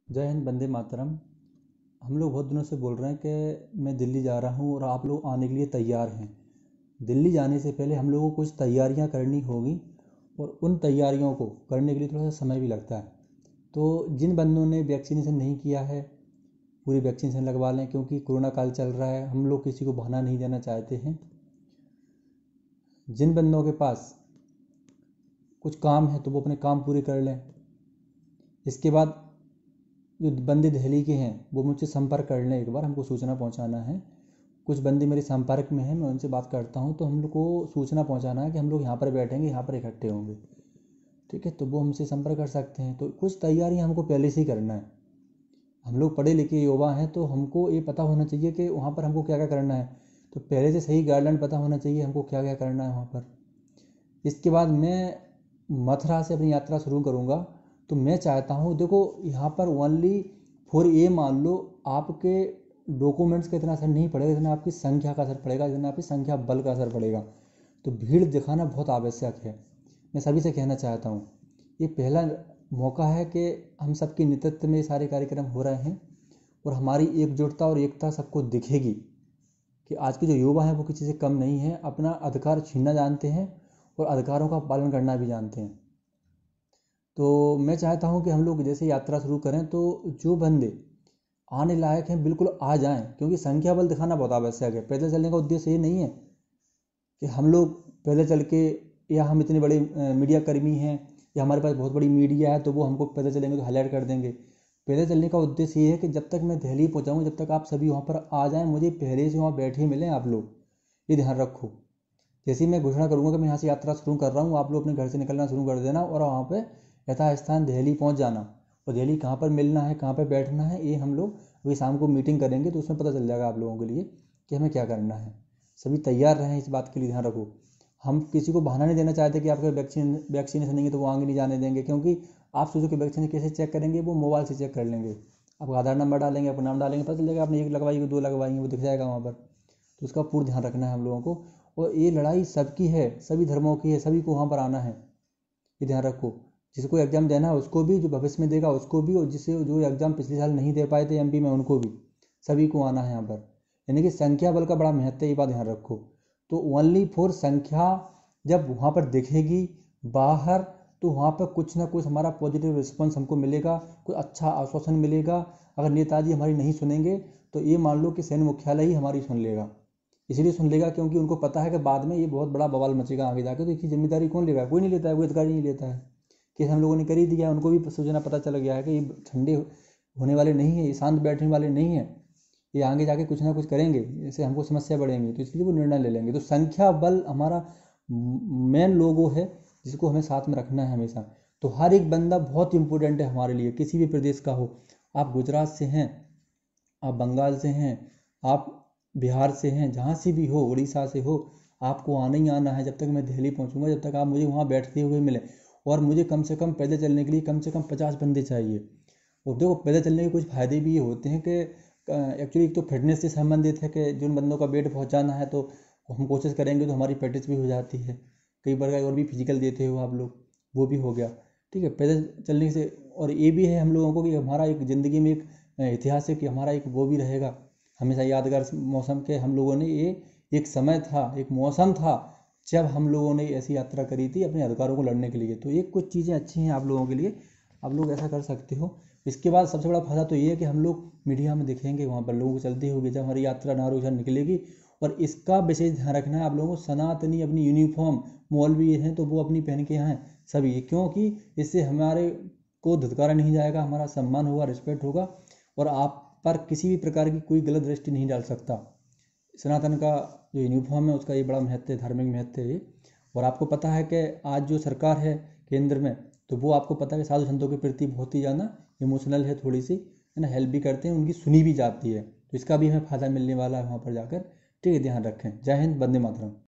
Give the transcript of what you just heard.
जय हिंद, वंदे मातरम। हम लोग बहुत दिनों से बोल रहे हैं कि मैं दिल्ली जा रहा हूँ और आप लोग आने के लिए तैयार हैं। दिल्ली जाने से पहले हम लोगों को कुछ तैयारियाँ करनी होगी और उन तैयारियों को करने के लिए थोड़ा सा समय भी लगता है। तो जिन बंदों ने वैक्सीनेशन नहीं किया है, पूरी वैक्सीनेशन लगवा लें, क्योंकि कोरोना काल चल रहा है। हम लोग किसी को बहाना नहीं देना चाहते हैं। जिन बंदों के पास कुछ काम है तो वो अपने काम पूरे कर लें। इसके बाद जो बंदे दिल्ली के हैं वो मुझसे संपर्क कर लें, एक बार हमको सूचना पहुंचाना है। कुछ बंदे मेरे संपर्क में हैं, मैं उनसे बात करता हूं, तो हम लोग को सूचना पहुंचाना है कि हम लोग यहाँ पर बैठेंगे, यहाँ पर इकट्ठे होंगे। ठीक है, तो वो हमसे संपर्क कर सकते हैं। तो कुछ तैयारी हमको पहले से ही करना है। हम लोग पढ़े लिखे युवा हैं तो हमको ये पता होना चाहिए कि वहाँ पर हमको क्या क्या करना है। तो पहले से सही गाइडलाइन पता होना चाहिए हमको क्या क्या करना है वहाँ पर। इसके बाद मैं मथुरा से अपनी यात्रा शुरू करूँगा। तो मैं चाहता हूँ, देखो यहाँ पर ओनली फॉर ये मान लो आपके डॉक्यूमेंट्स का इतना असर नहीं पड़ेगा जितना आपकी संख्या का असर पड़ेगा, जितना आपकी संख्या बल का असर पड़ेगा। तो भीड़ दिखाना बहुत आवश्यक है। मैं सभी से कहना चाहता हूँ, ये पहला मौका है कि हम सबके नेतृत्व में ये सारे कार्यक्रम हो रहे हैं और हमारी एकजुटता और एकता सबको दिखेगी कि आज के जो युवा हैं वो किसी से कम नहीं है, अपना अधिकार छीनना जानते हैं और अधिकारों का पालन करना भी जानते हैं। तो मैं चाहता हूं कि हम लोग जैसे यात्रा शुरू करें तो जो बंदे आने लायक हैं बिल्कुल आ जाएं, क्योंकि संख्या बल दिखाना बहुत आवश्यक है। पैदल चलने का उद्देश्य ये नहीं है कि हम लोग पैदल चल के, या हम इतने बड़े मीडिया कर्मी हैं या हमारे पास बहुत बड़ी मीडिया है तो वो हमको पैदल चलेंगे तो हाईलाइट कर देंगे। पैदल चलने का उद्देश्य ये है कि जब तक मैं दिल्ली पहुंचाऊँ, जब तक आप सभी वहाँ पर आ जाएं, मुझे पहले से वहाँ बैठे मिलें आप लोग। ये ध्यान रखो। जैसे ही मैं घोषणा करूंगा कि मैं यहाँ से यात्रा शुरू कर रहा हूँ, आप लोग अपने घर से निकलना शुरू कर देना और वहाँ पे यथास्थान दिल्ली पहुँच जाना। और दिल्ली कहाँ पर मिलना है, कहाँ पर बैठना है, ये हम लोग अभी शाम को मीटिंग करेंगे तो उसमें पता चल जाएगा आप लोगों के लिए कि हमें क्या करना है। सभी तैयार रहें, इस बात के लिए ध्यान रखो। हम किसी को बहाना नहीं देना चाहते कि आपके वैक्सीनेशन नहीं है तो वो आगे नहीं जाने देंगे, क्योंकि आप सोचो कि वैक्सीन कैसे चेक करेंगे, वो मोबाइल से चेक कर लेंगे। आप आधार नंबर डालेंगे, अपना नाम डालेंगे, पता चल जाएगा आपने एक लगवाई कि दो लगवाई, वो दिख जाएगा वहाँ पर। तो उसका पूरा ध्यान रखना है हम लोगों को। और ये लड़ाई सबकी है, सभी धर्मों की है, सभी को वहाँ पर आना है। ये ध्यान रखो। जिसको एग्जाम देना है उसको भी, जो भविष्य में देगा उसको भी, और जिसे जो एग्जाम पिछले साल नहीं दे पाए थे एमपी में उनको भी, सभी को आना है यहाँ पर। यानी कि संख्या बल का बड़ा महत्व है, ये बात ध्यान रखो। तो ओनली फॉर संख्या जब वहाँ पर दिखेगी बाहर, तो वहाँ पर कुछ ना कुछ हमारा पॉजिटिव रिस्पॉन्स हमको मिलेगा, कुछ अच्छा आश्वासन मिलेगा। अगर नेताजी हमारी नहीं सुनेंगे तो ये मान लो कि सैन्य मुख्यालय ही हमारी सुन लेगा। इसलिए सुन लेगा क्योंकि उनको पता है कि बाद में ये बहुत बड़ा बवाल मचेगा आगे जाकर। तो इसकी जिम्मेदारी कौन लेगा? कोई नहीं लेता है, कोई अधिकारी नहीं लेता है। केस हम लोगों ने कर ही दिया है, उनको भी सूचना पता चल गया है कि ये ठंडे होने वाले नहीं है, ये शांत बैठने वाले नहीं है, ये आगे जाके कुछ ना कुछ करेंगे, इससे हमको समस्या बढ़ेंगी। तो इसलिए वो निर्णय ले लेंगे। तो संख्या बल हमारा मेन लोगो है जिसको हमें साथ में रखना है हमेशा। तो हर एक बंदा बहुत इंपॉर्टेंट है हमारे लिए, किसी भी प्रदेश का हो। आप गुजरात से हैं, आप बंगाल से हैं, आप बिहार से हैं, जहाँ से भी हो, उड़ीसा से हो, आपको आना ही आना है। जब तक मैं दिल्ली पहुँचूंगा, जब तक आप मुझे वहाँ बैठते हुए मिले। और मुझे कम से कम पैदल चलने के लिए कम से कम 50 बंदे चाहिए। और देखो पैदल चलने के कुछ फ़ायदे भी ये होते हैं कि एक्चुअली एक तो फिटनेस से संबंधित है कि जिन बंदों का वेट पहुँचाना है तो हम कोशिश करेंगे तो हमारी प्रैक्टिस भी हो जाती है। कई बार और भी फिजिकल देते हो आप लोग, वो भी हो गया। ठीक है, पैदल चलने से और ये भी है हम लोगों को कि हमारा एक ज़िंदगी में एक इतिहास है कि हमारा एक वो भी रहेगा हमेशा यादगार मौसम के। हम लोगों ने ये एक समय था, एक मौसम था जब हम लोगों ने ऐसी यात्रा करी थी अपने अधिकारों को लड़ने के लिए। तो ये कुछ चीज़ें अच्छी हैं आप लोगों के लिए, आप लोग ऐसा कर सकते हो। इसके बाद सबसे बड़ा फायदा तो ये है कि हम लोग मीडिया में दिखेंगे, वहाँ पर लोगों को चलते हुए जब हमारी यात्रा नारोजा निकलेगी। और इसका विशेष ध्यान रखना है आप लोगों को, सनातनी अपनी यूनिफॉर्म, मौलवी हैं तो वो अपनी पहन के आएँ सभी, क्योंकि इससे हमारे को धुतकारा नहीं जाएगा, हमारा सम्मान होगा, रिस्पेक्ट होगा। और आप पर किसी भी प्रकार की कोई गलत दृष्टि नहीं डाल सकता। सनातन का जो यूनिफॉर्म है उसका ये बड़ा महत्व है, धार्मिक महत्व है ये। और आपको पता है कि आज जो सरकार है केंद्र में, तो वो आपको पता है कि साधु संतों के प्रति बहुत ही ज़्यादा इमोशनल है, थोड़ी सी है ना, हेल्प भी करते हैं, उनकी सुनी भी जाती है। तो इसका भी हमें फ़ायदा मिलने वाला है वहाँ पर जाकर। ठीक है, ध्यान रखें। जय हिंद, वंदे मातरम।